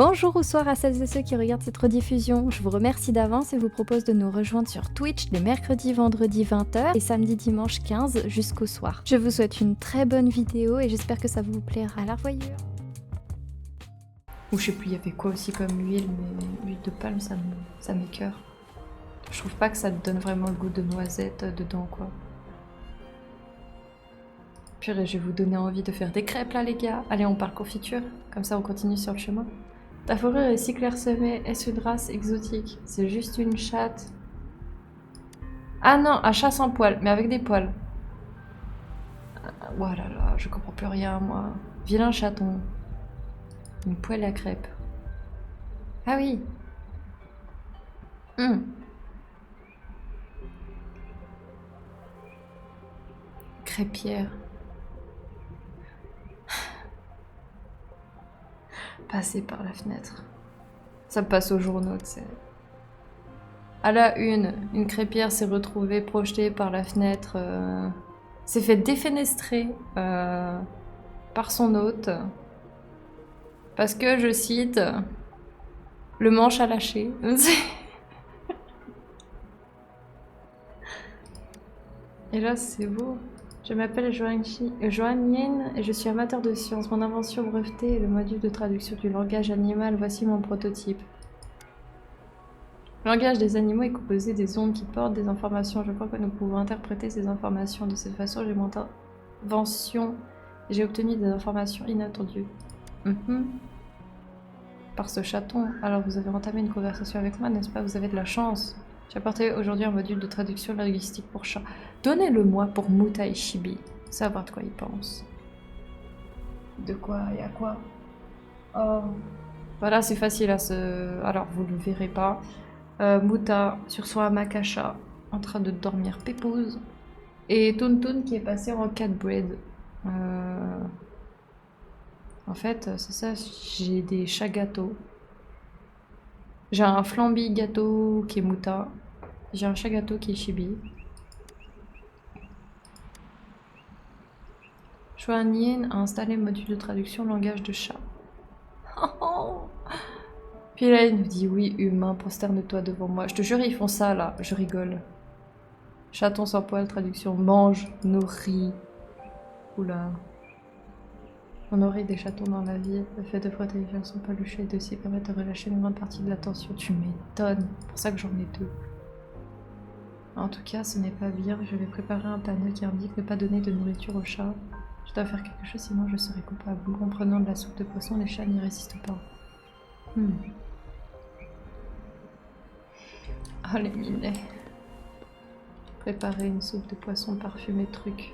Bonjour ou soir à celles et ceux qui regardent cette rediffusion. Je vous remercie d'avance et vous propose de nous rejoindre sur Twitch les mercredis, vendredis 20h et samedi, dimanche 15 jusqu'au soir. Je vous souhaite une très bonne vidéo et j'espère que ça vous plaira. À la revoyure. Ou je sais plus, il y avait quoi aussi comme huile, mais l'huile de palme, ça m'écoeure. Je trouve pas que ça donne vraiment le goût de noisette dedans, quoi. Purée, je vais vous donner envie de faire des crêpes là, les gars. Allez, on parle confiture, comme ça on continue sur le chemin. Ta fourrure est si clairsemée, est-ce une race exotique? C'est juste une chatte. Ah non, un chat sans poils, mais avec des poils. Oh là là, je comprends plus rien, moi. Vilain chaton. Une poêle à crêpes. Ah oui. Crêpière. Passer par la fenêtre. Ça passe aux journaux, tu sais. À la une crêpière s'est retrouvée projetée par la fenêtre, s'est fait défenestrer par son hôte. Parce que, je cite, le manche a lâché. Et là, c'est beau. Je m'appelle Joan Yen et je suis amateur de science. Mon invention brevetée est le module de traduction du langage animal. Voici mon prototype. Le langage des animaux est composé des ondes qui portent des informations. Je crois que nous pouvons interpréter ces informations. De cette façon, j'ai mon invention et j'ai obtenu des informations inattendues. Par ce chaton. Alors vous avez entamé une conversation avec moi, n'est-ce pas? Vous avez de la chance. J'ai apporté aujourd'hui un module de traduction linguistique pour chat. Donnez-le-moi pour Muta et Chibi. Savoir de quoi il pense. De quoi et à quoi? Oh. Voilà, c'est facile à se... Alors, vous ne le verrez pas. Muta sur son hamac à chat, en train de dormir pépouze. Et Toon qui est passé en cat breed. En fait, c'est ça, j'ai des chats gâteaux. J'ai un flamby gâteau qui est Muta. J'ai un chat gâteau qui est Chibi. Chuan Yin a installé le module de traduction langage de chat. Puis là, il nous dit oui, humain, prosterne-toi devant moi. Je te jure, ils font ça là, je rigole. Chaton sans poil, traduction mange, nourrit. Oula. On aurait des chatons dans la vie. Le fait de frotter les gens sans palucher et de s'y permettre de relâcher une grande partie de la tension. Tu m'étonnes. C'est pour ça que j'en ai deux. En tout cas, ce n'est pas bien. Je vais préparer un panneau qui indique ne pas donner de nourriture aux chats. Je dois faire quelque chose, sinon je serai coupable. En prenant de la soupe de poisson, les chats n'y résistent pas. Oh, les minets. Préparer une soupe de poisson parfumée truc.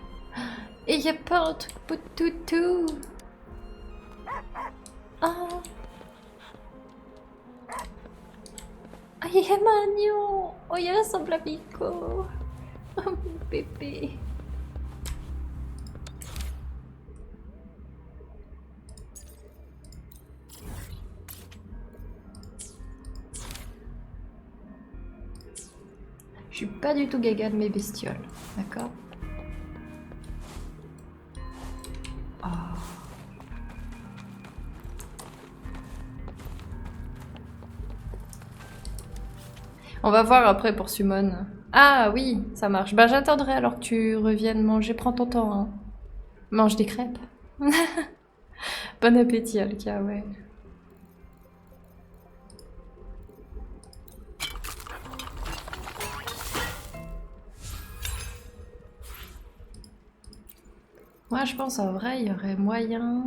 Et y a pas un truc pour toutou. Oh. Ay, è magno. Oh, io ressemble à Pico. Oh, mon bébé. Je suis pas du tout gaga de mes bestioles, d'accord? Oh. On va voir après pour Summon. Ah oui, ça marche. Bah j'attendrai alors que tu reviennes manger. Prends ton temps, hein. Mange des crêpes. Bon appétit, Alka, ouais. Moi, je pense en vrai, il y aurait moyen...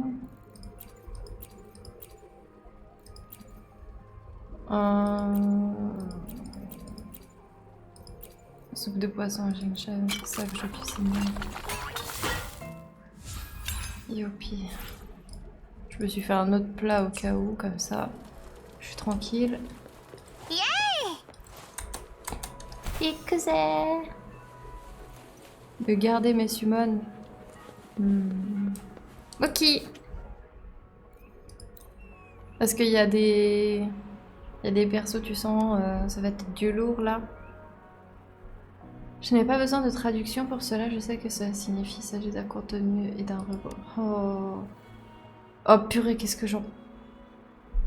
Soupe de poisson, j'ai une chèvre, c'est ça que je cuisine. Youpi. Je me suis fait un autre plat au cas où, comme ça. Je suis tranquille. Et que c'est de garder mes summons. Ok. Parce qu'il y a des... Il y a des persos, tu sens, ça va être du lourd là. Je n'ai pas besoin de traduction pour cela, je sais que ça signifie s'agit d'un contenu et d'un rebond. Oh. Oh purée, qu'est-ce que j'en...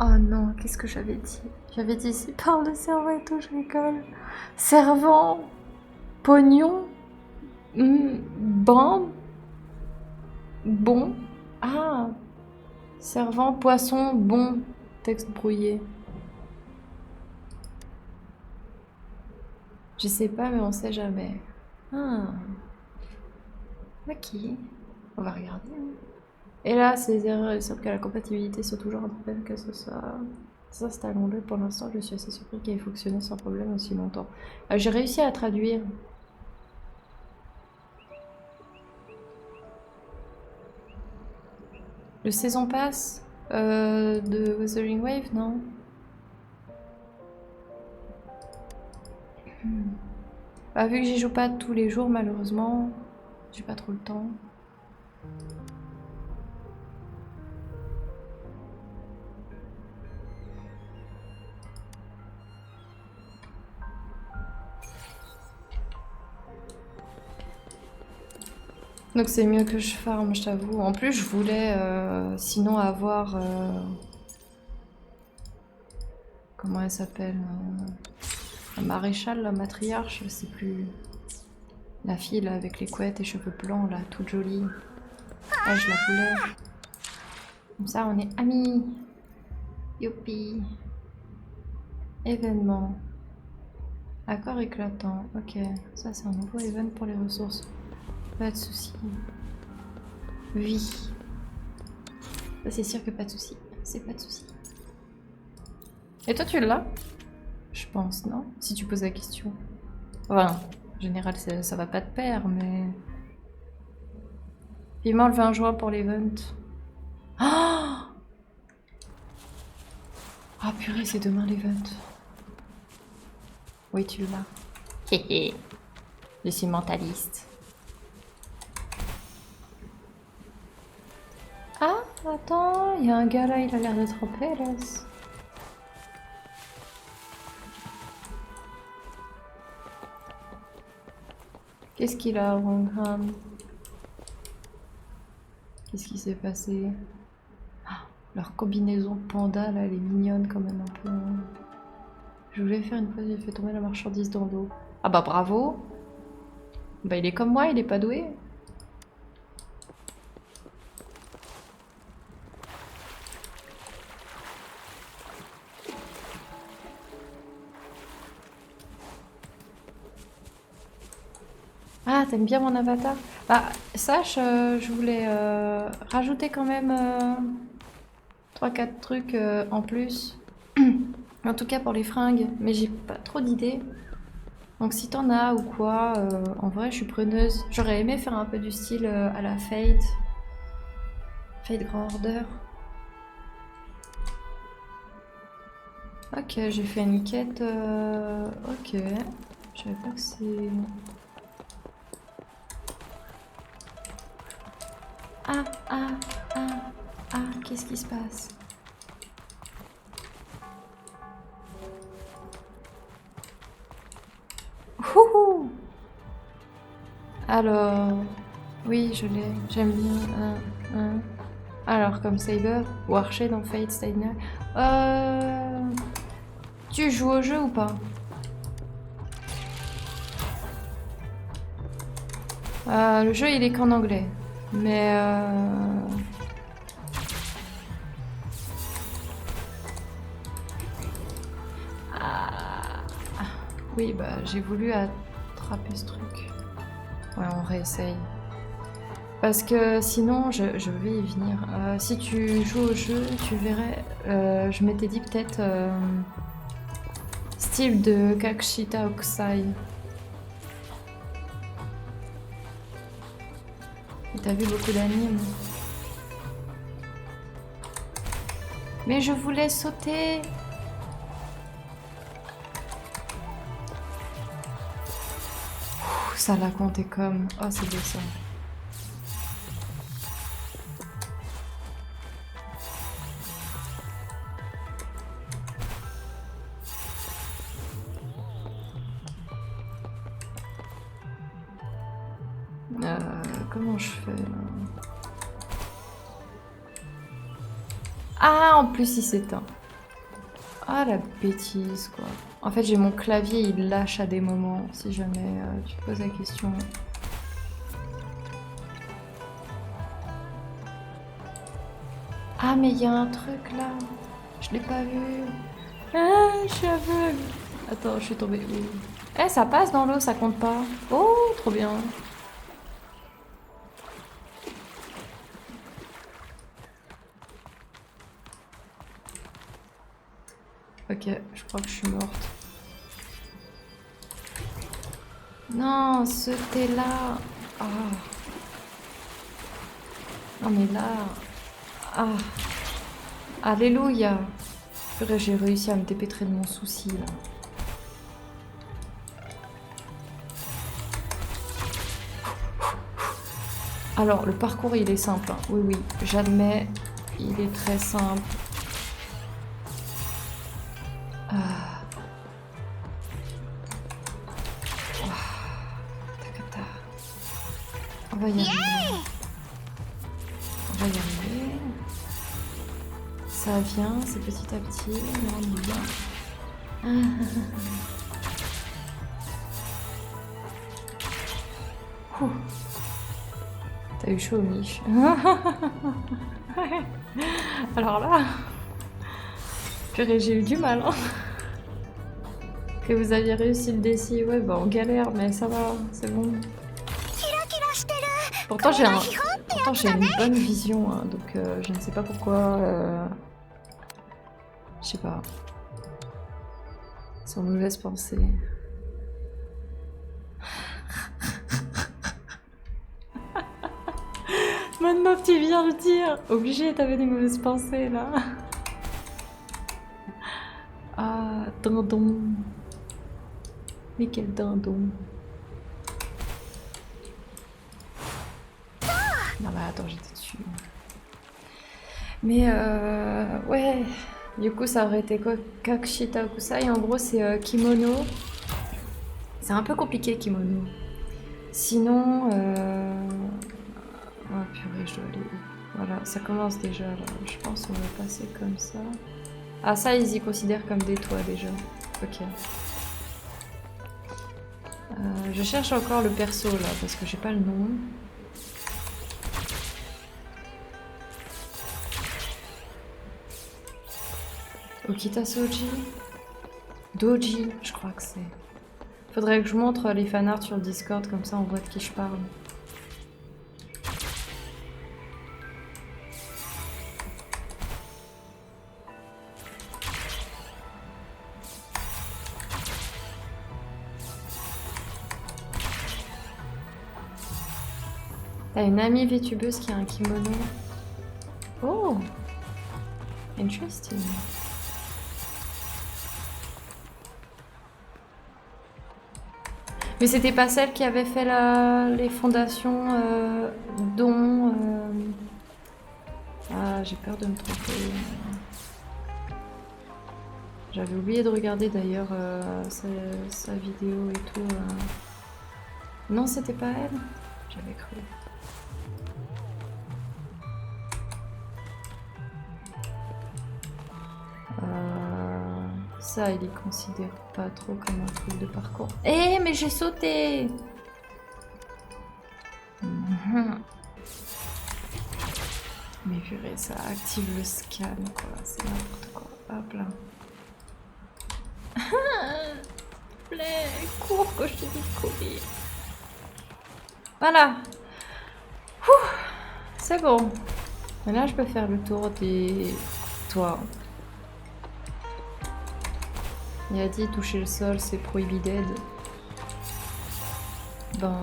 Oh non, qu'est-ce que j'avais dit? J'avais dit s'il parle de servant et tout, je rigole. Servant, pognon, bande, bon. Ah, servant, poisson, bon. Texte brouillé. Je sais pas, mais on sait jamais. Ah. Ok. On va regarder. Et là, ces erreurs, il semble que la compatibilité soit toujours un problème, que ce soit s'installons-le. Pour l'instant, je suis assez surpris qu'il ait fonctionné sans problème aussi longtemps. J'ai réussi à traduire. Le saison pass de Wuthering Wave, non? Bah, vu que j'y joue pas tous les jours, malheureusement, j'ai pas trop le temps. Donc c'est mieux que je farm, je t'avoue. En plus, je voulais sinon avoir... comment elle s'appelle la maréchale, la matriarche, je sais plus. La fille là avec les couettes et cheveux blancs là, toute jolie. Ah, je la voulais. Comme ça, on est amis. Youpi. Événement. Accord éclatant. Ok, ça c'est un nouveau event pour les ressources. Pas de soucis. Oui. Ça c'est sûr que pas de soucis. C'est pas de soucis. Et toi tu l'as? Je pense, non? Si tu poses la question. Enfin, en général ça va pas de pair, mais... Vivement le 20 juin pour l'event. Ah oh purée, c'est demain l'event. Oui, tu l'as. Héhé. Je suis mentaliste. Ah, attends, il y a un gars là, il a l'air d'être en PLS. Qu'est-ce qu'il a, Rongham? Qu'est-ce qui s'est passé? Ah, leur combinaison panda là, elle est mignonne quand même un peu. Je voulais faire une fois, j'ai fait tomber la marchandise dans l'eau. Ah bah bravo! Bah il est comme moi, il est pas doué. Ah, t'aimes bien mon avatar? Bah, sache, je voulais rajouter quand même 3-4 trucs en plus. En tout cas pour les fringues, mais j'ai pas trop d'idées. Donc si t'en as ou quoi, en vrai je suis preneuse. J'aurais aimé faire un peu du style à la Fate. Fate Grand Order. Ok, j'ai fait une quête... Ok. Je savais pas que c'est... Ah, ah, ah, ah, qu'est-ce qui se passe? Wouhou! Alors... Oui, je l'ai. J'aime bien. Alors, comme Saber ou Archer dans Fate Stay Night. Tu joues au jeu ou pas? Le jeu, il est qu'en anglais. Mais... oui, bah, j'ai voulu attraper ce truc. Ouais, on réessaye. Parce que sinon, je vais y venir. Si tu joues au jeu, tu verrais... je m'étais dit peut-être... style de Kakshita Okusai. Et t'as vu beaucoup d'animes. Mais je voulais sauter. Ouh, ça l'a compté comme... Oh, c'est beau ça. Comment je fais là? Ah, en plus il s'éteint. Ah la bêtise quoi. En fait j'ai mon clavier, il lâche à des moments, si jamais tu te poses la question. Ah mais il y a un truc là. Je l'ai pas vu. Ah, je suis aveugle. Attends, je suis tombée où? Eh, ça passe dans l'eau, ça compte pas. Oh, trop bien. Ok, je crois que je suis morte. Non, ce thé là. Ah. Non mais là. Ah. Alléluia. Purée, j'ai réussi à me dépêtrer de mon souci là. Alors, le parcours il est simple. Hein. Oui, oui, j'admets. Il est très simple. Ah. On va y arriver. On va y arriver. Ça vient, c'est petit à petit. Là, on y va. T'as eu chaud, Mich. Alors là, purée, j'ai eu du mal. Hein. Que vous aviez réussi le défi, ouais, bah on galère, mais ça va, c'est bon. Pourtant, j'ai une bonne vision, hein, donc je ne sais pas pourquoi. Je sais pas. Sans mauvaise pensée. Maintenant que tu viens le dire, obligé, t'avais des mauvaises pensées là. Ah, dindon. Mais quel dindon. Non mais attends, j'étais dessus. Mais ouais, du coup ça aurait été quoi? Kakshita Kusai, en gros c'est kimono. C'est un peu compliqué kimono. Sinon, oh purée, je dois aller où? Voilà, ça commence déjà là. Je pense qu'on va passer comme ça. Ah ça, ils y considèrent comme des toits déjà. Ok. Je cherche encore le perso là parce que j'ai pas le nom. Okita Soji? Doji, je crois que c'est. Faudrait que je montre les fanarts sur le Discord, comme ça on voit de qui je parle. T'as une amie VTubeuse qui a un kimono. Oh! Interesting. Mais c'était pas celle qui avait fait les fondations dont... Ah, j'ai peur de me tromper. J'avais oublié de regarder d'ailleurs sa vidéo et tout. Non, c'était pas elle? J'avais cru. Ça, il y considère pas trop comme un truc de parcours. Eh, mais j'ai sauté! Mais purée, ça active le scan, quoi. C'est n'importe quoi. Hop là. Plaît, cours que je te dis de courir. Voilà. C'est bon. Et là, je peux faire le tour des toits. Il a dit toucher le sol, c'est prohibited. Ben...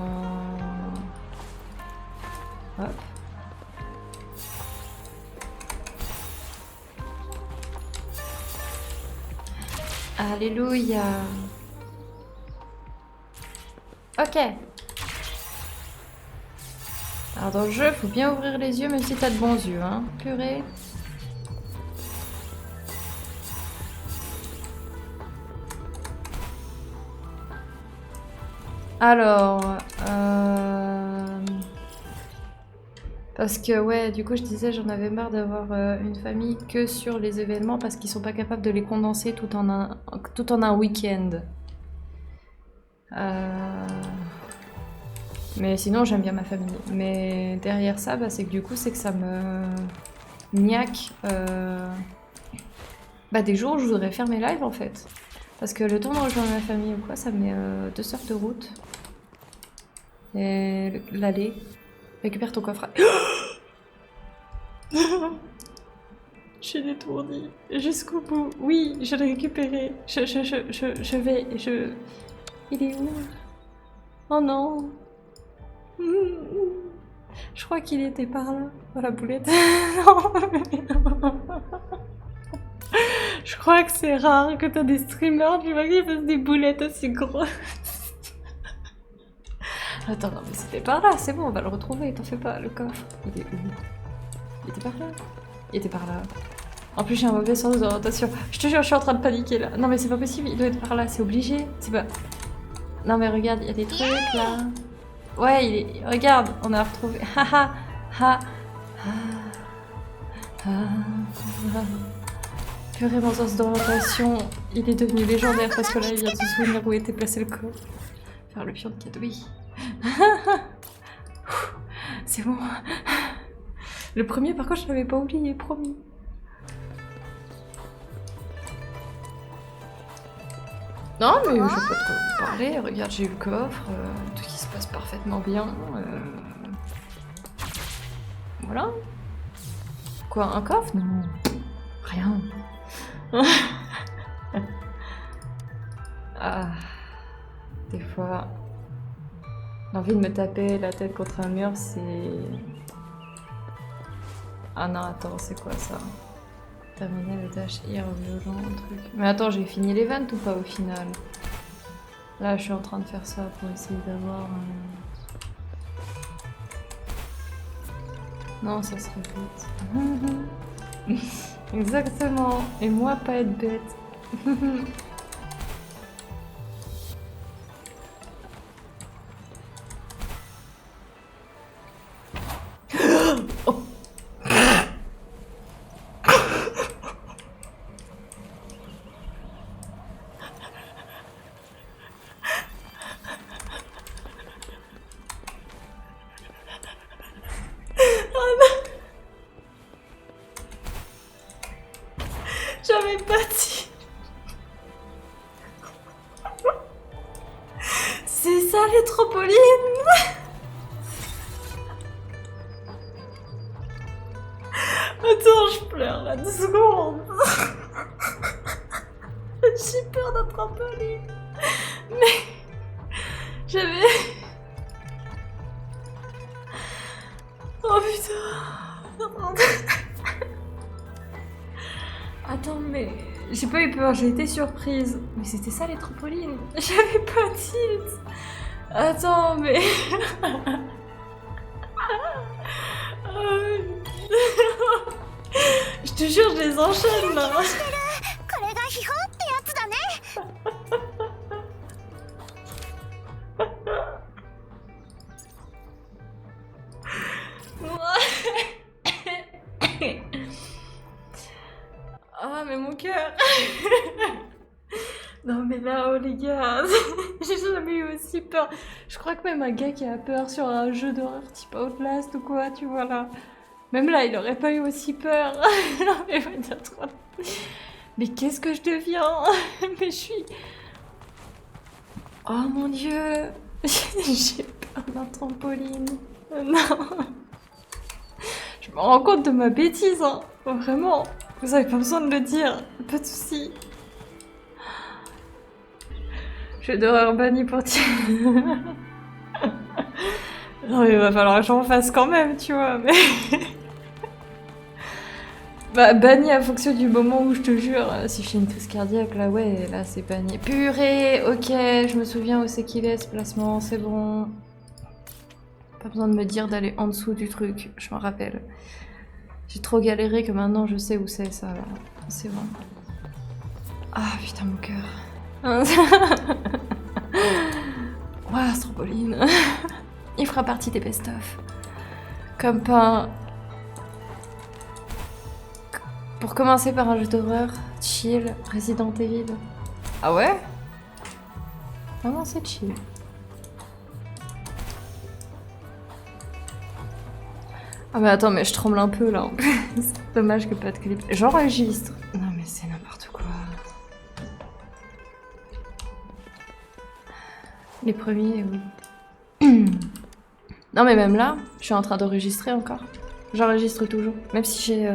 Hop. Alléluia. Ok. Alors dans le jeu, faut bien ouvrir les yeux même si t'as de bons yeux, hein. Purée. Alors... Parce que ouais, du coup je disais j'en avais marre d'avoir une famille que sur les événements parce qu'ils sont pas capables de les condenser tout en un week-end. Mais sinon j'aime bien ma famille. Mais derrière ça, bah, c'est que du coup c'est que ça me niaque des jours où je voudrais faire mes lives en fait. Parce que le temps de rejoindre ma famille ou quoi, ça me met 2 heures de route. Et l'aller. Récupère ton coffre. Je suis détournée jusqu'au bout. Oui, je l'ai récupéré. Je vais. Il est où? Oh non. Je crois qu'il était par là. Oh la boulette. Non. Je crois que c'est rare que t'as des streamers, tu vois, qui fassent des boulettes aussi grosses. Attends, non mais c'était par là, c'est bon, on va le retrouver, t'en fais pas, le coffre. Il est où? Il était par là? Il était par là. En plus j'ai un mauvais sens d'orientation. Je te jure, je suis en train de paniquer là. Non mais c'est pas possible, il doit être par là, c'est obligé. C'est pas... Non mais regarde, il y a des trucs là. Ouais, il est... Regarde, on a retrouvé... Ha ha ha. Purée, mon sens d'orientation, il est devenu légendaire parce que là il vient de se souvenir où était placé le corps. Faire le pion de cadeau, oui. C'est bon. Le premier, par contre, je l'avais pas oublié, promis. Non, mais je peux te parler. Regarde, j'ai eu le coffre, tout qui se passe parfaitement bien. Voilà. Quoi, un coffre? Non. Rien. Ah. Des fois, l'envie de me taper la tête contre un mur, c'est... Ah non, attends, c'est quoi ça? Terminer les tâches hier violent, truc. Mais attends, j'ai fini l'event ou pas au final? Là, je suis en train de faire ça pour essayer d'avoir... Non, ça serait bête. Exactement. Et moi, pas être bête. Oh. J'avais pas dit. C'est ça les trampolines. Attends, je pleure là, 2 secondes. J'ai peur d'un trampoline. Mais j'avais... Oh putain. Attends, mais j'ai pas eu peur, j'ai été surprise. Mais c'était ça les trampolines. J'avais pas tilt. Attends, mais... Je te jure, je les enchaîne là. Ah, mais mon cœur. Non mais là, oh les gars, j'ai jamais eu aussi peur. Je crois que même un gars qui a peur sur un jeu d'horreur type Outlast ou quoi, tu vois là. Même là, il aurait pas eu aussi peur. Non mais trop... Mais qu'est-ce que je deviens? Mais je suis... Oh mon dieu. J'ai peur d'un trampoline. Non. Je me rends compte de ma bêtise, hein. Vraiment. Vous avez pas besoin de le dire. Pas de soucis. Je vais devoir banni pour tirer. Non mais il va falloir que j'en fasse quand même, tu vois, mais... Bah banni à fonction du moment où je te jure, si je fais une crise cardiaque, là ouais, là c'est banni. Purée, ok, je me souviens où c'est qu'il est ce placement, c'est bon. Pas besoin de me dire d'aller en dessous du truc, je m'en rappelle. J'ai trop galéré que maintenant je sais où c'est ça, là. C'est bon. Ah putain mon cœur. Ouah, ce trampoline. Il fera partie des best-of. Comme pas... Pour commencer par un jeu d'horreur, chill, Resident Evil. Ah ouais? Ah non, c'est chill. Ah mais attends, mais je tremble un peu là. C'est dommage que pas de clip. J'enregistre. Non mais c'est n'importe quoi. Les premiers, oui. Non mais même là, je suis en train d'enregistrer encore. J'enregistre toujours. Même si j'ai...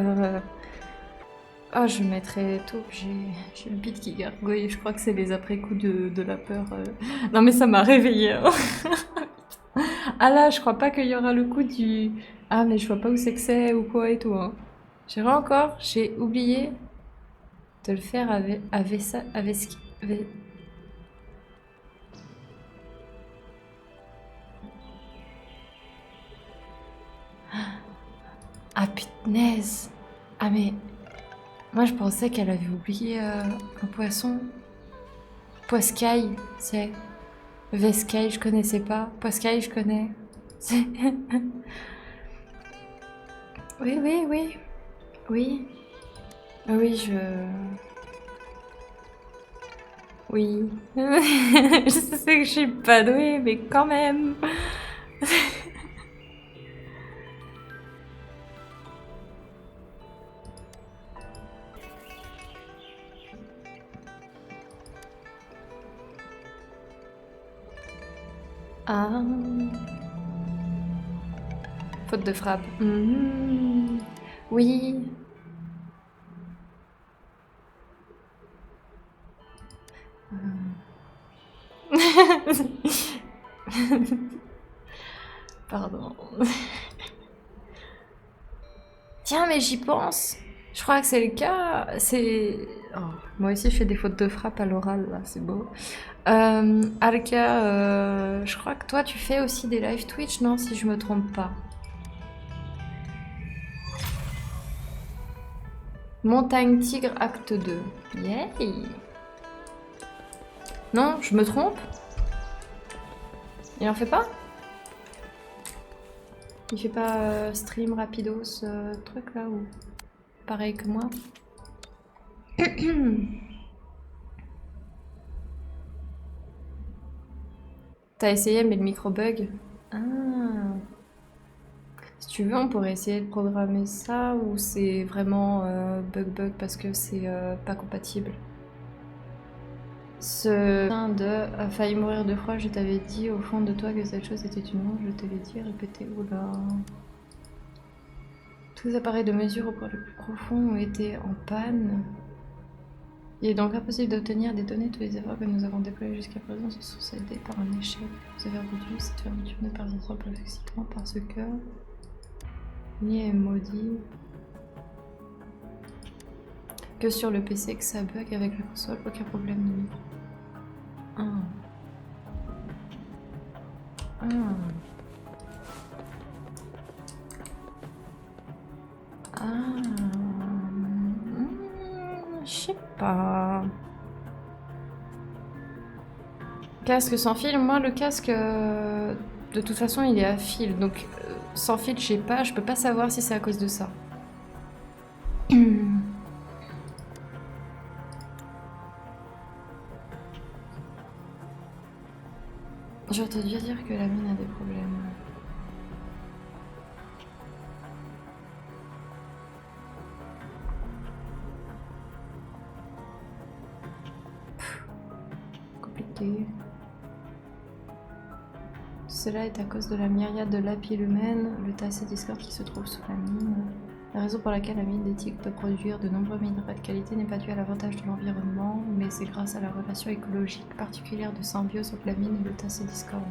Ah, je mettrais tout. J'ai le beat qui gargouille. Je crois que c'est les après-coups de la peur. Non mais ça m'a réveillée. Hein. Ah là, je crois pas qu'il y aura le coup du... Ah mais je vois pas où c'est que c'est ou quoi et tout. Hein. J'ai oublié de le faire avec ça... Ah punaise. Ah mais... Moi je pensais qu'elle avait oublié un poisson. Poiscaille, c'est... Vescaille, je connaissais pas. Poiscaille, je connais. Oui, oui, oui. Oui. Oui, je... Oui. Je sais que je suis pas douée, mais quand même. Ah. Faute de frappe. Mmh. Oui. Pardon. Tiens, mais j'y pense. Je crois que c'est le cas. C'est. Oh, moi aussi, je fais des fautes de frappe à l'oral, là, c'est beau. Alka, je crois que toi, tu fais aussi des live Twitch, non? Si je me trompe pas. Montagne Tigre, acte 2. Yay! Non, je me trompe? Il en fait pas? Il fait pas stream rapido ce truc là ou pareil que moi? T'as essayé mais le micro bug? Ah. Si tu veux on pourrait essayer de programmer ça ou c'est vraiment bug parce que c'est pas compatible. Ce de a failli mourir de froid, je t'avais dit au fond de toi que cette chose était une montre, je te l'ai dit, répété, oula. Tous les appareils de mesure au point le plus profond ont été en panne. Il est donc impossible d'obtenir des données. Tous les efforts que nous avons déployés jusqu'à présent se sont soldés par un échec. Vous avez rendu cette fermeture ne persistera pas effectivement parce que ni est maudit que sur le PC que ça bug avec la console, aucun problème de micro. Ah. Ah. Ah. Je sais pas. Casque sans fil, moi le casque de toute façon il est à fil donc sans fil je peux pas savoir si c'est à cause de ça. J'ai entendu dire que la mine a des problèmes. Compliqué. Cela est à cause de la myriade de lapilumènes, le tassé Discord qui se trouve sous la mine. La raison pour laquelle la mine d'éthique peut produire de nombreux minerais de qualité n'est pas due à l'avantage de l'environnement, mais c'est grâce à la relation écologique particulière de symbiose entre la mine et le tassé Discord.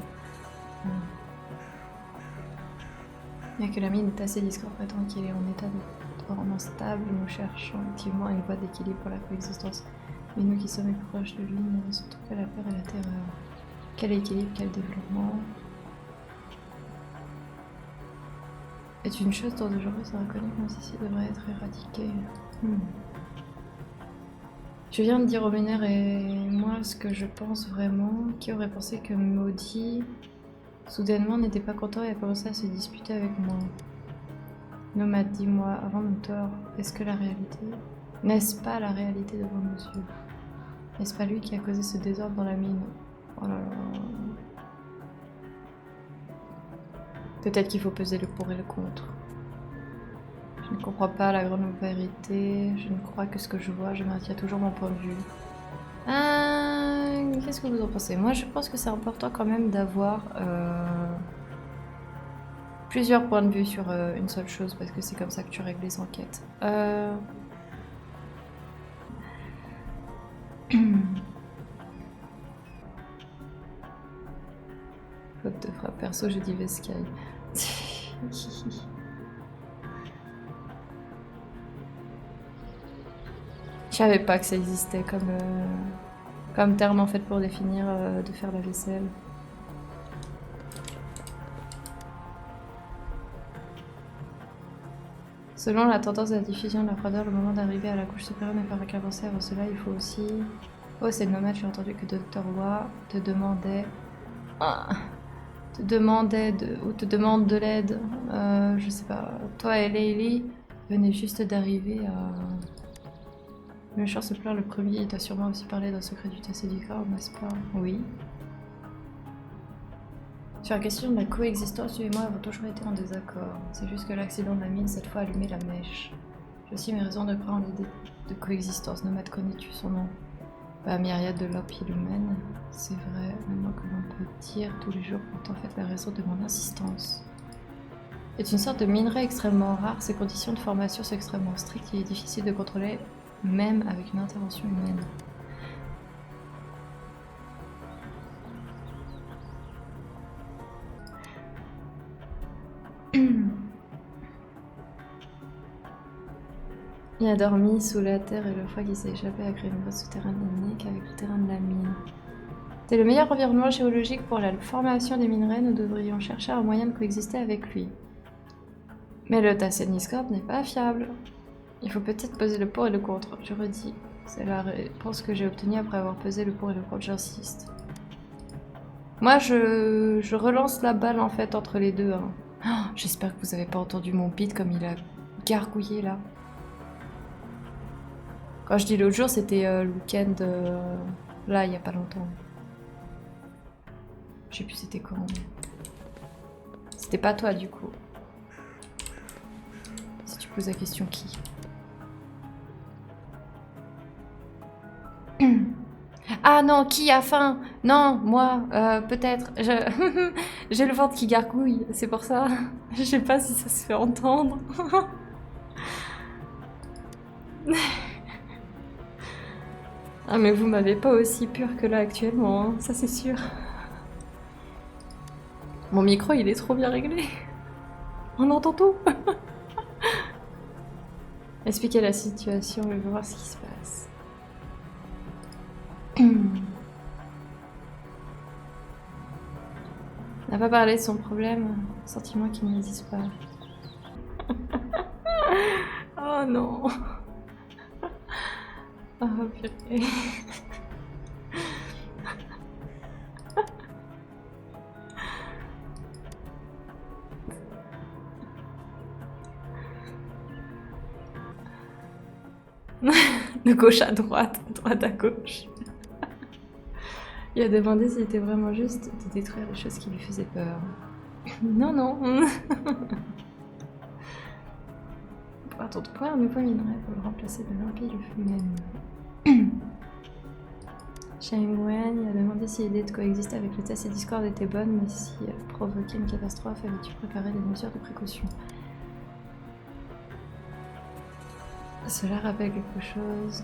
Bien que la mine est assez Discord prétend qu'il est en état de rendement stable, nous cherchons activement une voie d'équilibre pour la coexistence. Mais nous qui sommes les plus proches de lui, nous ressentons que la peur et la terreur. Quel équilibre, quel développement est une chose dont aujourd'hui c'est reconnu comme ceci devrait être éradiqué. Je viens de dire au Ménère et moi ce que je pense vraiment. Qui aurait pensé que Maudit, soudainement, n'était pas content et a commencé à se disputer avec moi. Nomade, dis-moi, avant Notor, est-ce que la réalité... N'est-ce pas la réalité devant nos yeux? N'est-ce pas lui qui a causé ce désordre dans la mine? Oh là là... Peut-être qu'il faut peser le pour et le contre. Je ne comprends pas la grande vérité, je ne crois que ce que je vois, je maintiens toujours mon point de vue. Qu'est-ce que vous en pensez? Moi je pense que c'est important quand même d'avoir plusieurs points de vue sur une seule chose, parce que c'est comme ça que tu règles les enquêtes. Faute de frappe perso, j'ai dit Veskai. Je savais pas que ça existait comme terme en fait pour définir de faire la vaisselle. Selon la tendance de la diffusion de la froideur, le moment d'arriver à la couche supérieure n'est pas qu'avancer. Avant cela, il faut aussi... Oh, c'est le nomade, j'ai entendu que Dr. Wa te demandait... te demande de l'aide. Je sais pas. Toi et Laylee venez juste d'arriver à... Le méchant se plaint le premier, il t'a sûrement aussi parlé d'un secret du TC du corps, n'est-ce pas? Oui. Sur la question de la coexistence, lui et moi avons toujours été en désaccord. C'est juste que l'accident de la mine, cette fois, a allumé la mèche. J'ai aussi mes raisons de croire en l'idée de coexistence. Nomade, connais-tu son nom? Bah, myriade de l'empire humaine. C'est vrai, maintenant que l'on peut dire tous les jours, pourtant en fait la raison de mon insistance. C'est une sorte de minerai extrêmement rare, ses conditions de formation sont extrêmement strictes, il est difficile de contrôler, même avec une intervention humaine. Il a dormi sous la terre et le froid qui s'est échappé a créé une voie souterraine unique avec le terrain de la mine. C'est le meilleur environnement géologique pour la formation des minerais, nous devrions chercher un moyen de coexister avec lui. Mais le Tasseniscope n'est pas fiable. Il faut peut-être peser le pour et le contre, je redis. C'est la réponse que j'ai obtenue après avoir pesé le pour et le contre, j'insiste. Moi, je relance la balle en fait entre les deux. Hein. Oh, j'espère que vous avez pas entendu mon beat comme il a gargouillé là. Quand je dis l'autre jour, c'était le week-end là, il y a pas longtemps. Je sais plus c'était quand. C'était pas toi du coup. Si tu poses la question qui? Ah non, qui a faim? Non, moi, peut-être. J'ai le ventre qui gargouille, c'est pour ça. Je sais pas si ça se fait entendre. Ah mais vous m'avez pas aussi pur que là actuellement, hein, ça c'est sûr. Mon micro il est trop bien réglé. On entend tout. Expliquez la situation, je veux voir ce qui se passe. n'a pas parlé de son problème, sentiment qui n'existe pas. Oh non. Oh purée. De gauche à droite, droite à gauche. Il a demandé s'il était vraiment juste de détruire les choses qui lui faisaient peur. Non, non. Pour attendre de un nouveau minerai pour le remplacer de l'empire humaine. Shang Wen a demandé si l'idée de coexister avec le test et Discord était bonne, mais si elle provoquait une catastrophe, avais-tu préparé des mesures de précaution? Cela rappelle quelque chose.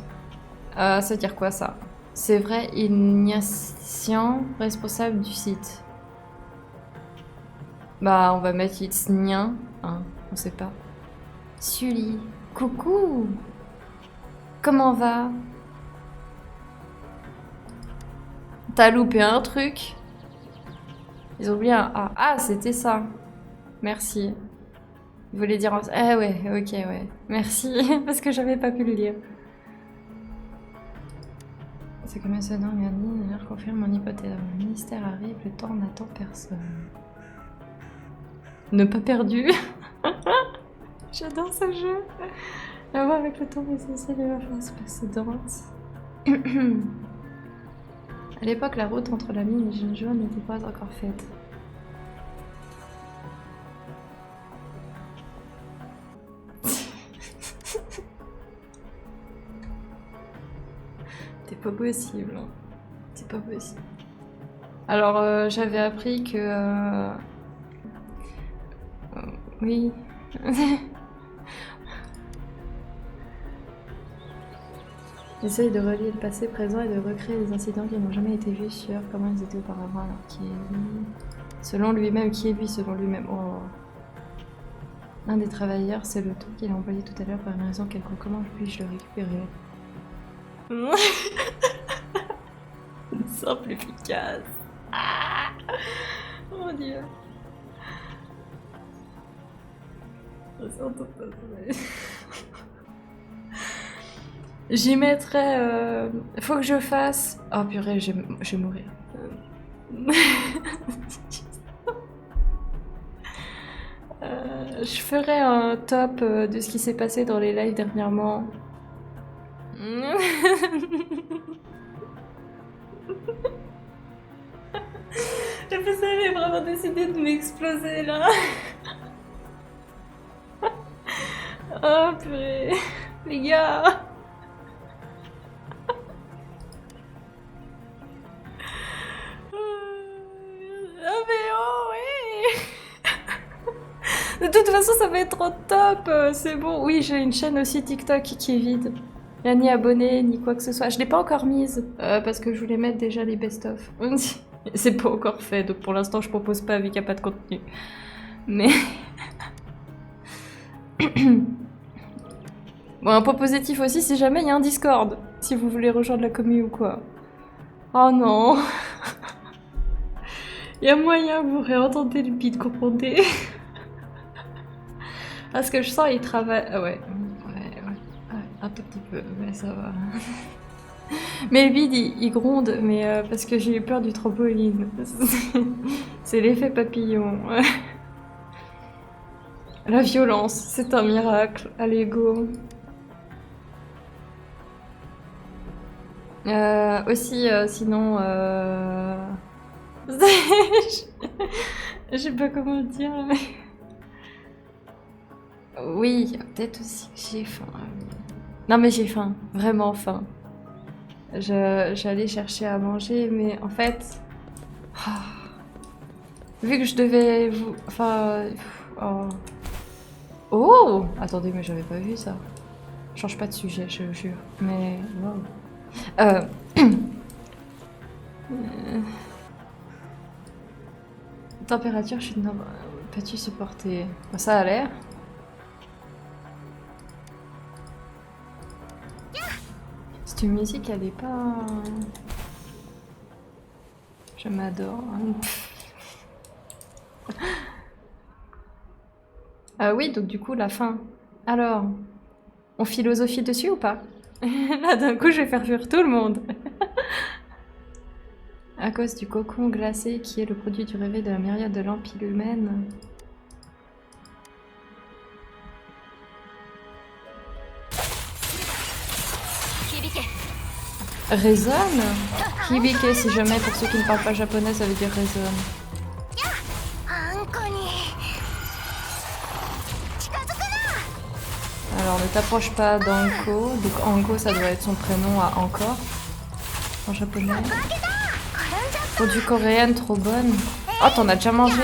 Ça veut dire quoi ça? C'est vrai, Ignacian, responsable du site. Bah, on va mettre Itznian, hein, on sait pas. Sully, coucou! Comment va? T'as loupé un truc? Ils ont oublié un A. Ah, c'était ça. Merci. Ils voulaient dire... Ah ouais, ok, ouais. Merci, parce que j'avais pas pu le lire. C'est comme ça, non, Gandhi, l'air confirme mon hypothèse. Le ministère arrive, le temps n'attend personne. Ne pas perdu. J'adore ce jeu. À voir avec le temps essentiel de la phase précédente. À l'époque, la route entre la mine et Jinjo n'était pas encore faite. C'est pas possible. Hein. C'est pas possible. Alors, j'avais appris que... oui. Essaye de relier le passé présent et de recréer des incidents qui n'ont jamais été vus sur comment ils étaient auparavant, alors qui est lui. Selon lui-même, qui est lui selon lui-même. Oh. Un des travailleurs, c'est le ton qu'il a envoyé tout à l'heure pour une raison quelconque. Comment puis-je le récupérer? Simple, efficace. Ah oh mon dieu. J'y mettrais... Faut que je fasse... Oh purée, je vais mourir. Je ferai un top de ce qui s'est passé dans les lives dernièrement. La personne avait vraiment décidé de m'exploser là. Oh purée, les gars. Ah mais oh oui. De toute façon ça va être trop top, c'est bon. Oui, j'ai une chaîne aussi TikTok qui est vide. Il n'y a ni abonné, ni quoi que ce soit. Je l'ai pas encore mise, parce que je voulais mettre déjà les best-of. C'est pas encore fait, donc pour l'instant je propose pas vu qu'il n'y a pas de contenu. Mais... Bon, un point positif aussi, si jamais il y a un Discord, si vous voulez rejoindre la commu ou quoi. Oh non. Il y a moyen que vous réentendez le beat gronder. Parce que je sens il travaille... Ah ouais. Ouais, un tout petit peu, mais ça va. Mais le bide il gronde, mais parce que j'ai eu peur du trampoline. C'est l'effet papillon. La violence, c'est un miracle. Allez, go. Aussi, sinon... Je sais pas comment le dire, mais... Oui, peut-être aussi que j'ai faim. Non mais j'ai faim, vraiment faim. J'allais chercher à manger, mais en fait... vu que je devais vous... Enfin... Oh attendez, mais j'avais pas vu ça. Change pas de sujet, je jure. Mais... Wow. Température, je suis... Non, peux-tu supporter? Ça a l'air. Cette musique, elle est pas... Je m'adore. Oui, donc du coup, la fin. Alors, on philosophie dessus ou pas? Là, d'un coup, je vais faire fuir tout le monde. À cause du cocon glacé qui est le produit du réveil de la myriade de lampes humaines. Résonne? Hibike, si jamais, pour ceux qui ne parlent pas japonais, ça veut dire résonne. Alors, ne t'approche pas d'Anko. Donc, Anko, ça doit être son prénom à encore. En japonais. Produit coréenne, trop bonne. Oh, t'en as déjà mangé?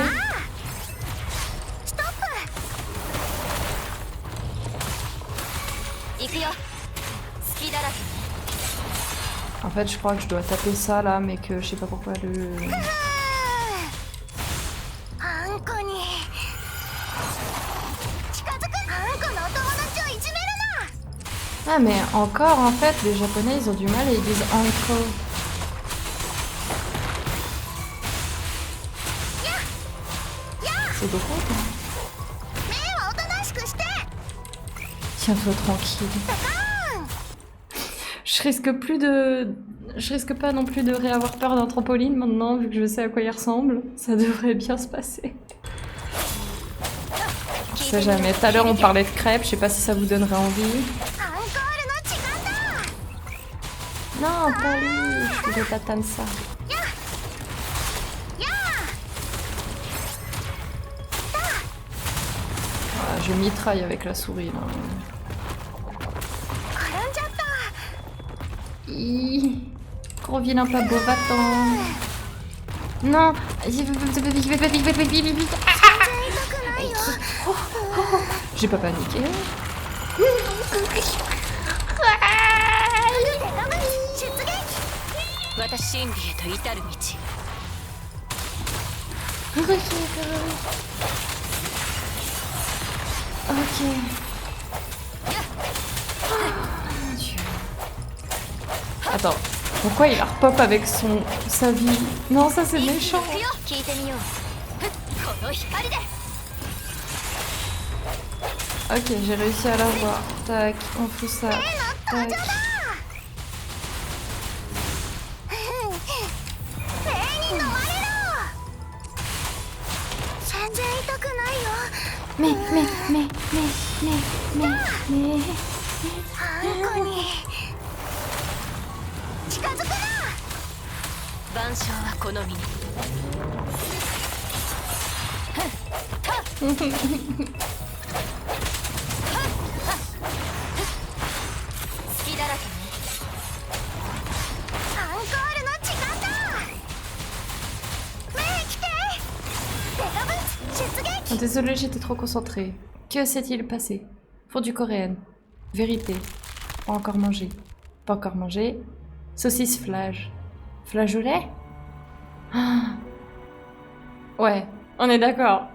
En fait, je crois que je dois taper ça là, mais que je sais pas pourquoi le... Ah, mais encore, en fait, les japonais, ils ont du mal et ils disent encore. C'est beaucoup, quoi. Tiens-toi tranquille. Je risque pas non plus de réavoir peur d'un trampoline maintenant, vu que je sais à quoi il ressemble. Ça devrait bien se passer. sait jamais. Tout à l'heure on parlait de crêpes, je sais pas si ça vous donnerait envie. Non, pas lui, je voulais t'atteindre ça. Ah, je mitraille avec la souris là. Gros vilain pas beau, va-t'en. Non. J'ai pas paniqué. Ok. Attends, pourquoi il la repop avec sa vie? Non, ça c'est méchant. Ok, j'ai réussi à la voir. Tac, on fout ça. Tac. Mais. Désolée, j'étais trop concentrée. Que s'est-il passé? Fondue coréenne. Vérité. Pas encore mangé. Pas encore mangé. Saucisse flash. Flageolet? Ah. Ouais, on est d'accord.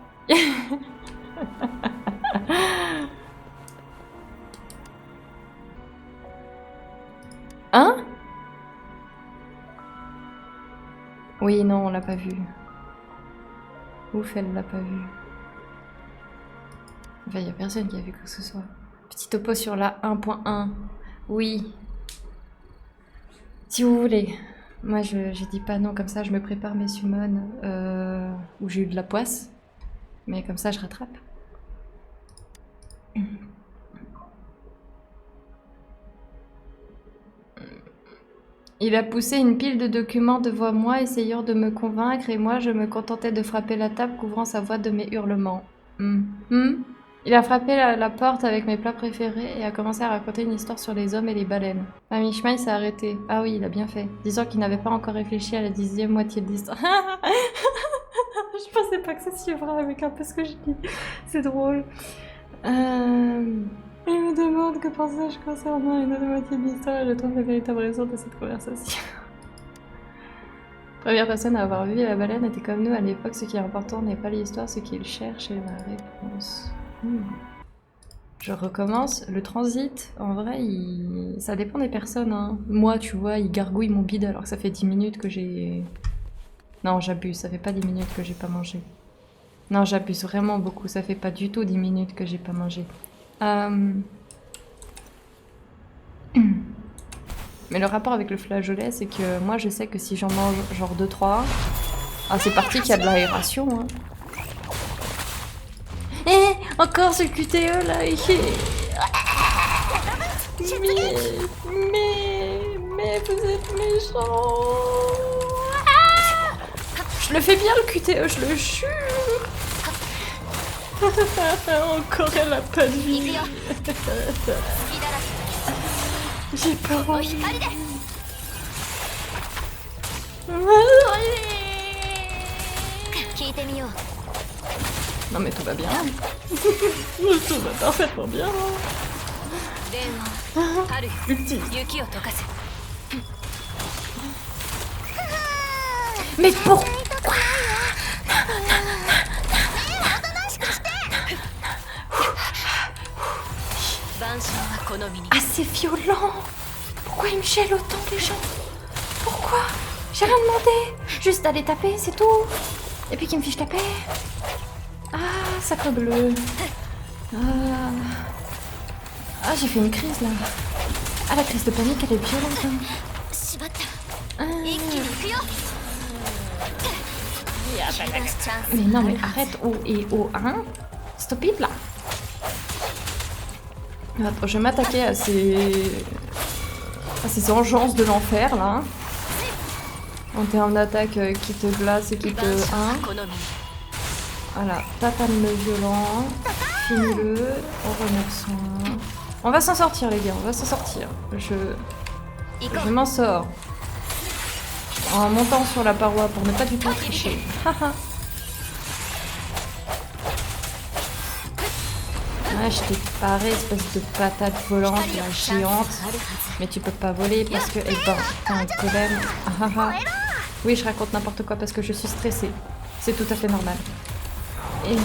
Hein? Oui, non, on l'a pas vu. Ouf, elle l'a pas vu. Enfin, y a personne qui a vu quoi que ce soit. Petit topo sur la 1.1. Oui. Si vous voulez. Moi, je dis pas non comme ça. Je me prépare mes summons où j'ai eu de la poisse. Mais comme ça, je rattrape. Il a poussé une pile de documents devant moi, essayant de me convaincre, et moi, je me contentais de frapper la table, couvrant sa voix de mes hurlements. Il a frappé la porte avec mes plats préférés et a commencé à raconter une histoire sur les hommes et les baleines. À mi-chemin, il s'est arrêté. Ah oui, il a bien fait. Disant qu'il n'avait pas encore réfléchi à la 10e moitié de l'histoire. Je pensais pas que ça suivrait avec un peu ce que je dis. C'est drôle. Il me demande que pensais-je concernant une autre moitié de l'histoire et je trouve la véritable raison de cette conversation. Première personne à avoir vu la baleine était comme nous à l'époque. Ce qui est important n'est pas l'histoire, ce qu'il cherche est la réponse. Je recommence. Le transit, en vrai, ça dépend des personnes. Hein. Moi, tu vois, il gargouille mon bide alors que ça fait 10 minutes que j'ai... Non, j'abuse, ça fait pas 10 minutes que j'ai pas mangé. Non, j'abuse vraiment beaucoup, ça fait pas du tout 10 minutes que j'ai pas mangé. Mais le rapport avec le flageolet, c'est que moi, je sais que si j'en mange genre 2-3... Ah, c'est parti qu'il y a de l'aération, hein. Eh, encore ce QTE là. Mais vous êtes méchants. Je le fais bien le QTE, je le jure. Encore elle a pas de vie. J'ai pas envie. Non mais tout va bien. Tout va parfaitement bien. Ultime. Mais pourquoi? Ah c'est violent. Pourquoi ils me gèlent autant les gens? Pourquoi? J'ai rien demandé. Juste aller taper, c'est tout. Et puis qu'ils me fichent taper. Ah, sacre bleu. Ah, j'ai fait une crise là. Ah, la crise de panique, elle est violente. Hein. Mais non, mais arrête. Oh, et oh, hein. Stop it là. Attends, je vais m'attaquer à ces engences de l'enfer là. En termes d'attaque qui te glace et qui te... Voilà, tatane le violent, finis-le, on remet soin. On va s'en sortir les gars, on va s'en sortir. Je m'en sors. En montant sur la paroi pour ne pas du tout tricher. Haha. Ouais, je t'ai paré, espèce de patate volante, la géante. Mais tu peux pas voler parce que, eh ben, t'as un golem. Ah, ah, ah. Oui, je raconte n'importe quoi parce que je suis stressée. C'est tout à fait normal. Et...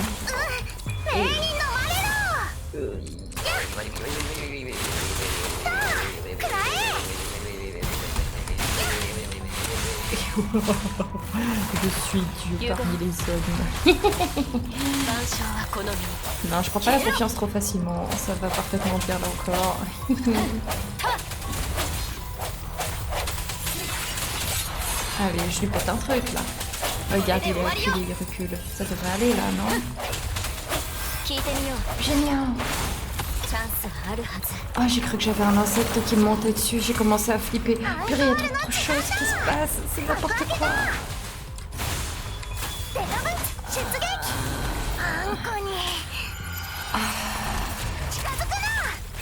Je suis Dieu parmi les hommes. Non, je prends pas la confiance trop facilement. Ça va parfaitement bien là encore. Allez, je lui pète un truc là. Regarde, il recule. Ça devrait aller là, non? Génial! Oh, j'ai cru que j'avais un insecte qui me montait dessus. J'ai commencé à flipper. Purée, il y a trop de choses qui se passent. C'est n'importe quoi.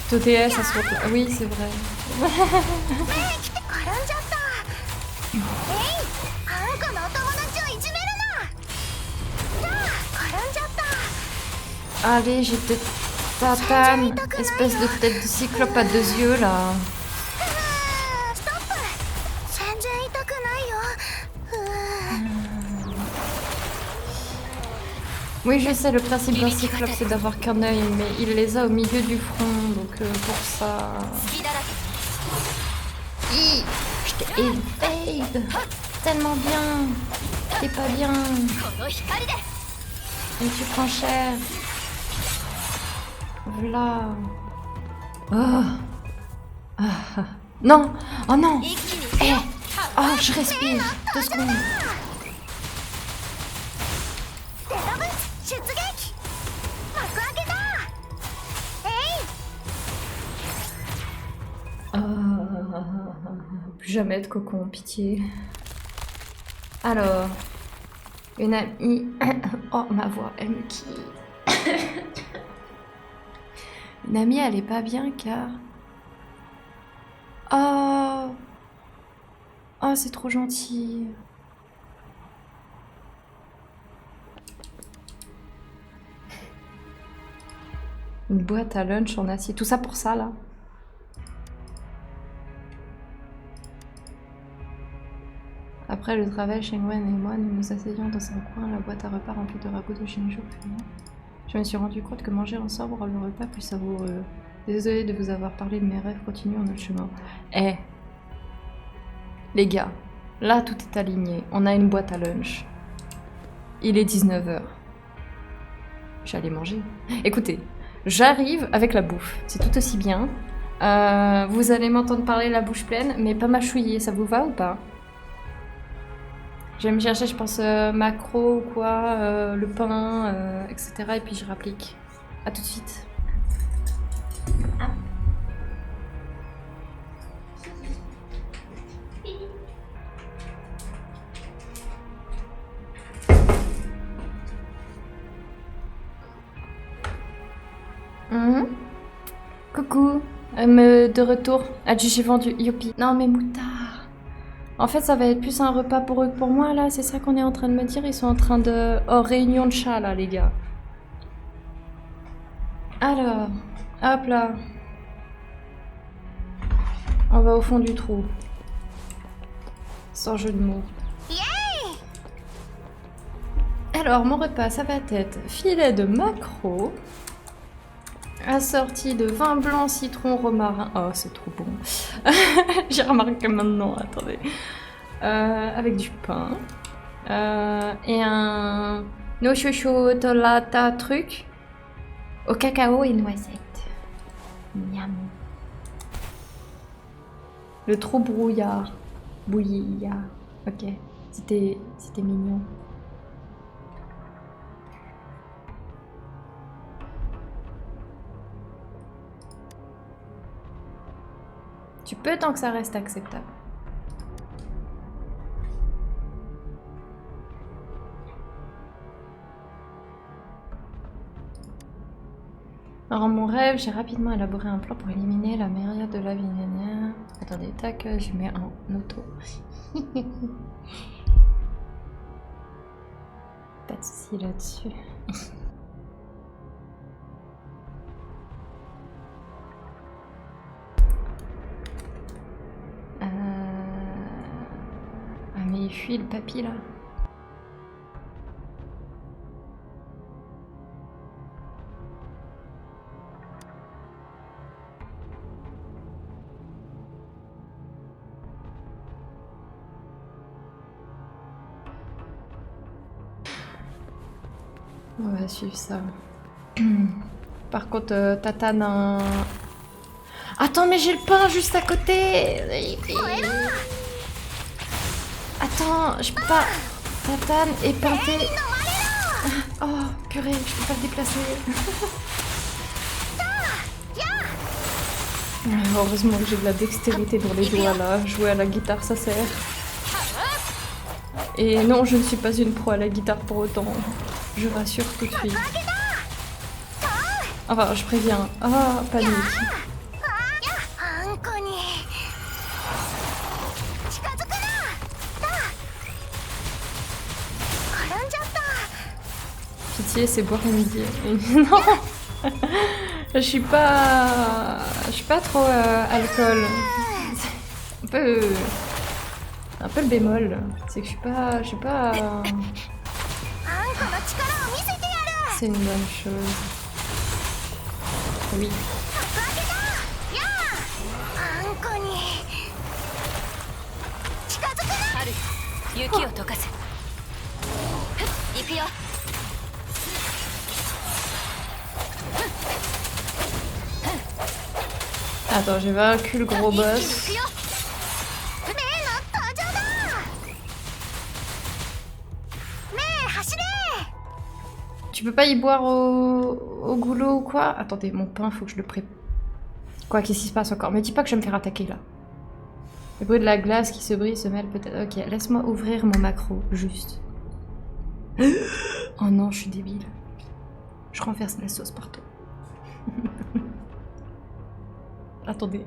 Plutôt DS, ça se retrouve. Ah oui, c'est vrai. Allez, j'ai peut-être tatane, espèce de tête de cyclope à 2 yeux là. Oui, je sais, le principe d'un cyclope c'est d'avoir qu'un œil, mais il les a au milieu du front, donc pour ça... Je t'ai évade tellement bien. T'es pas bien. Et tu prends cher. Voilà. Oh. Ah. Non. Oh non. Eh. Oh, je respire. 2 secondes. Plus jamais de cocon, pitié. Alors, une amie... Oh, ma voix, elle me quitte. Une amie, elle est pas bien car... Oh, oh, c'est trop gentil. Une boîte à lunch en acier. Tout ça pour ça, là. Après le travail, Shengwen et moi, nous nous asseyons dans un coin, la boîte à repas remplie de ragoûts de shinjo fumant. Je me suis rendu compte que manger ensemble rend le repas plus savoureux. Désolée de vous avoir parlé de mes rêves, continuons notre chemin. Eh, les gars, là tout est aligné. On a une boîte à lunch. Il est 19h. J'allais manger. Écoutez, j'arrive avec la bouffe. C'est tout aussi bien. Vous allez m'entendre parler la bouche pleine, mais pas mâchouiller. Ça vous va ou pas? Je vais me chercher, je pense, macro ou quoi, le pain, etc. Et puis je rapplique. A tout de suite. Ah. Coucou, de retour. Ah, j'ai vendu, youpi. Non mais moutard. En fait, ça va être plus un repas pour eux que pour moi, là. C'est ça qu'on est en train de me dire. Ils sont en train de... Oh, réunion de chat, là, les gars. Alors, hop là. On va au fond du trou. Sans jeu de mots. Alors, mon repas, ça va être filet de maquereau, assorti de vin blanc, citron, romarin. Oh, c'est trop bon. J'ai remarqué maintenant, attendez. Avec du pain. Et un no chocolata truc au cacao et noisette. Miam. Le trop brouillard. Bouillard. Ok. C'était mignon. peux tant que ça reste acceptable. Alors, mon rêve, j'ai rapidement élaboré un plan pour éliminer la myriade de la vignanière. Attendez, tac, je mets en auto. Pas de soucis là-dessus. Ah mais il fuit le papy là. On va suivre ça. Par contre, Tatane un... Attends, mais j'ai le pain juste à côté. Attends, je peux pas... Tatane est peinté. Oh, purée, je peux pas le déplacer. Heureusement que j'ai de la dextérité dans les doigts là. Jouer à la guitare, ça sert. Et non, je ne suis pas une pro à la guitare pour autant. Je rassure tout de suite. Enfin, je préviens. Ah, panique. Pitié, c'est boire à midi. Non. Je suis pas trop alcool. Un peu le bémol. C'est que je suis pas. C'est une bonne chose. Oui. Attends, j'ai vaincu le gros boss. Tu peux pas y boire au goulot ou quoi? Attendez, mon pain, faut que je le prépare. Quoi, qu'est-ce qui se passe encore? Me dis pas que je vais me faire attaquer là. Le bruit de la glace qui se brise se mêle peut-être. Ok, laisse-moi ouvrir mon macro, juste. Oh non, je suis débile. Je renverse la sauce partout. Attendez.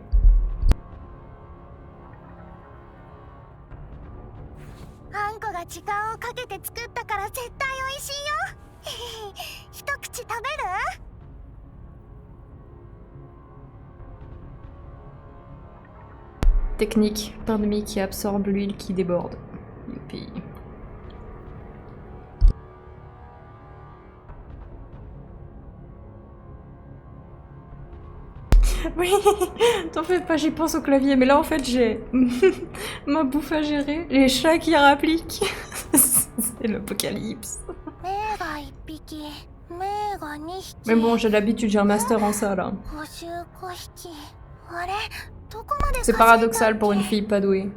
Technique, pain de mie qui absorbe l'huile qui déborde. Youpi. Oui, t'en fais pas, j'y pense au clavier, mais là en fait j'ai ma bouffe à gérer, les chats qui rappliquent. C'est l'apocalypse. Mais bon, j'ai l'habitude, j'ai un master en ça là. C'est paradoxal pour une fille pas douée.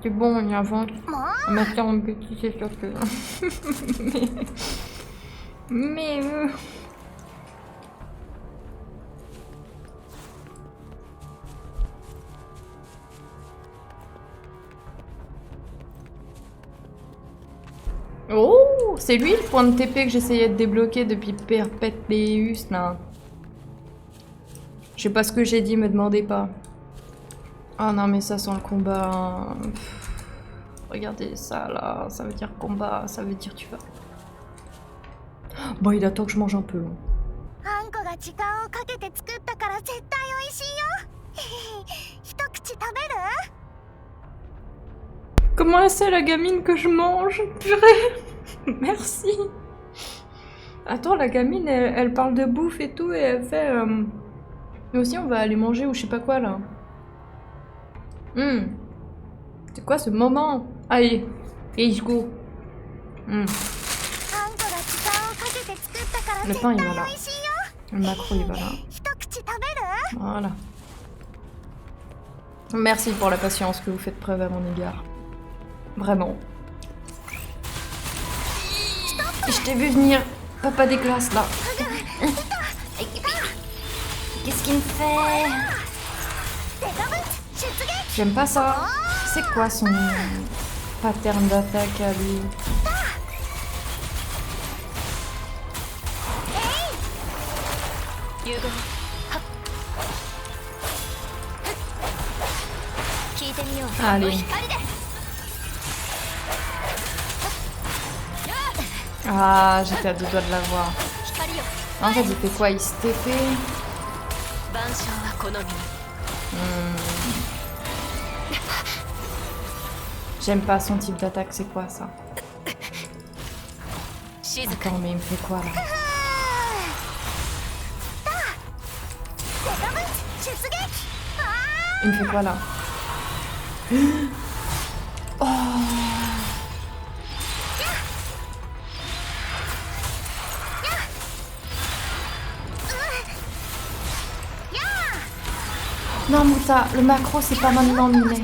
C'est bon, on y avance. Un master en petit, c'est sûr que... mais... Oh, c'est lui le point de TP que j'essayais de débloquer depuis Perpetuus, là. Je sais pas ce que j'ai dit, me demandez pas. Ah non, mais ça sent le combat. Pff, regardez ça, là. Ça veut dire combat, ça veut dire tu vas. Bon, il attend que je mange un peu. Comment elle sait, la gamine, que je mange? Purée. Merci. Attends, la gamine, elle parle de bouffe et tout, et elle fait... Nous aussi, on va aller manger ou je sais pas quoi, là. C'est quoi ce moment? Allez, let's go. Le pain, il va là. Le macro, il va là. Voilà. Merci pour la patience que vous faites preuve à mon égard. Vraiment. Je t'ai vu venir. Papa des glaces, là. Qu'est-ce qu'il me fait? J'aime pas ça. C'est quoi son pattern d'attaque à lui? Allez. Ah, j'étais à deux doigts de l'avoir. En fait, il fait quoi? Il se TP. J'aime pas son type d'attaque, c'est quoi ça? Attends, mais il me fait quoi là? Il me fait quoi là? Oh! Non, Mouta, le macro c'est pas maintenant miné.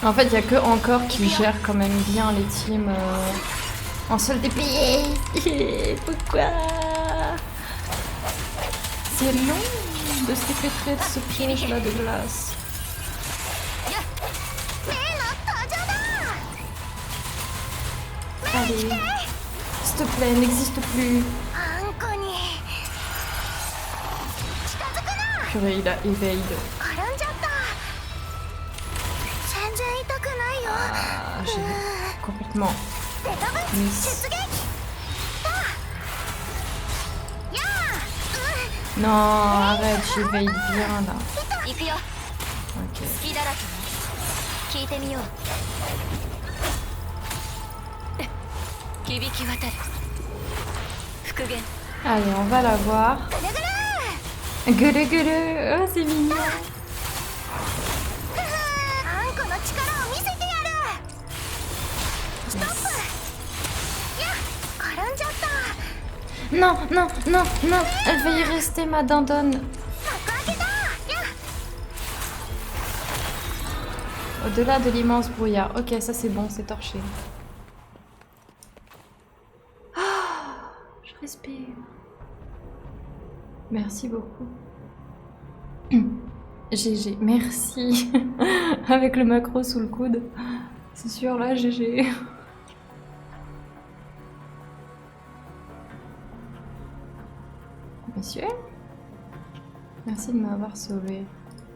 En fait, il y a que Encore qui gère quand même bien les teams en seul TP. Pourquoi? C'est long de se dépêtrer de ce piège là de glace. Allez, s'il te plaît, n'existe plus. Purée, il a evade. Ah, j'ai complètement miss. Non, arrête, j'éveille bien là. Ok. Allez, on va la voir. Gueule, gueule, oh c'est mignon. Non, non, non, non, elle va y rester ma dindonne. Au-delà de l'immense brouillard. Ok, ça c'est bon, c'est torché. Ah, je respire. Merci beaucoup. GG, merci. Avec le macro sous le coude. C'est sûr, là, GG. Monsieur? Merci de m'avoir sauvé.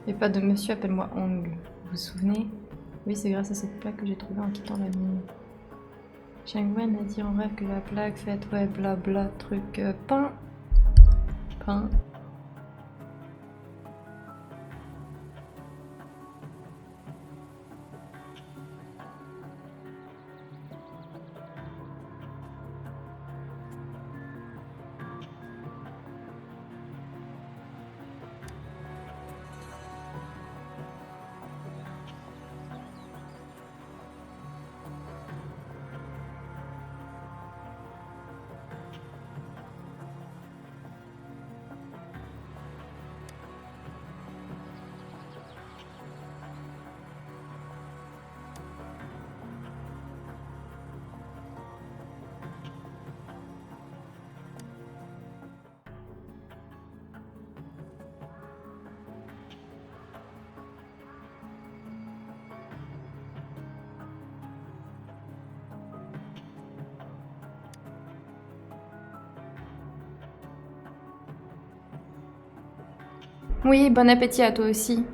Et pas de monsieur, appelle-moi Ong. Vous vous souvenez? Oui, c'est grâce à cette plaque que j'ai trouvée en quittant la mine. Changwen a dit en rêve que la plaque faite, ouais, blabla, truc, pain. Pain. Oui, bon appétit à toi aussi.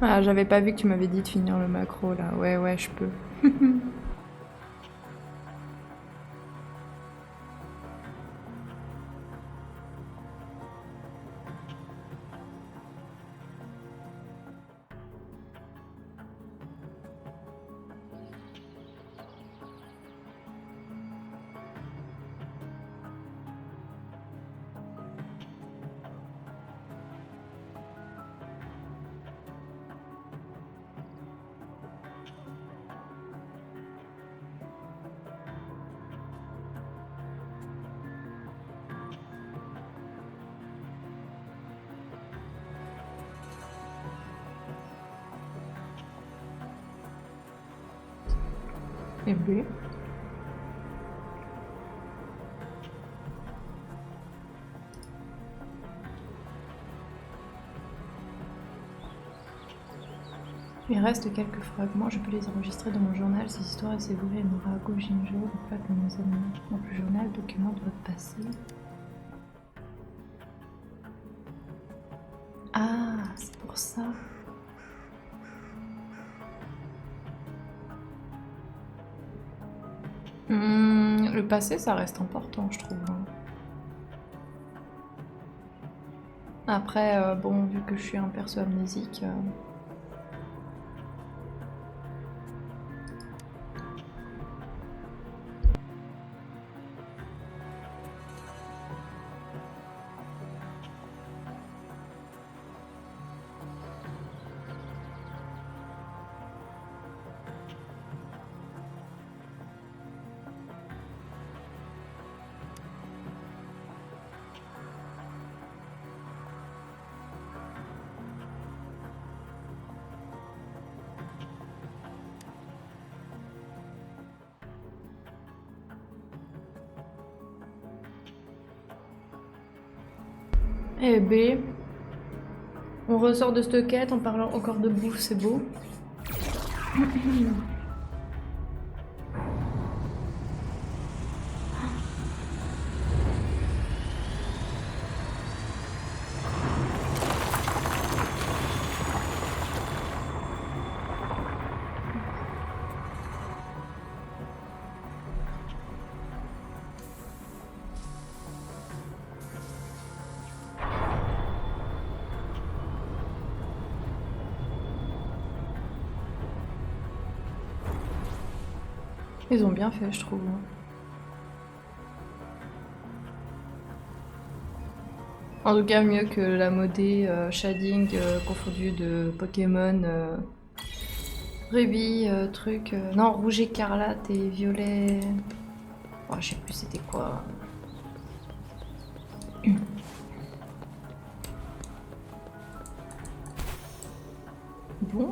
Ah, j'avais pas vu que tu m'avais dit de finir le macro là. Ouais, ouais, je peux. Et B. Il reste quelques fragments, je peux les enregistrer dans mon journal. Ces histoires et ces bruits, Morago, Jinjo, en fait, mes amis. Donc le journal, document de votre passé. Ah, c'est pour ça. Le passé, ça reste important, je trouve. Après, bon, vu que je suis un perso amnésique... Et B. On ressort de cette quête en parlant encore de bouffe, c'est beau. Ils ont bien fait, je trouve. En tout cas, mieux que la modée shading confondue de Pokémon Ruby, truc. Non, rouge écarlate et violet. Oh, je sais plus c'était quoi.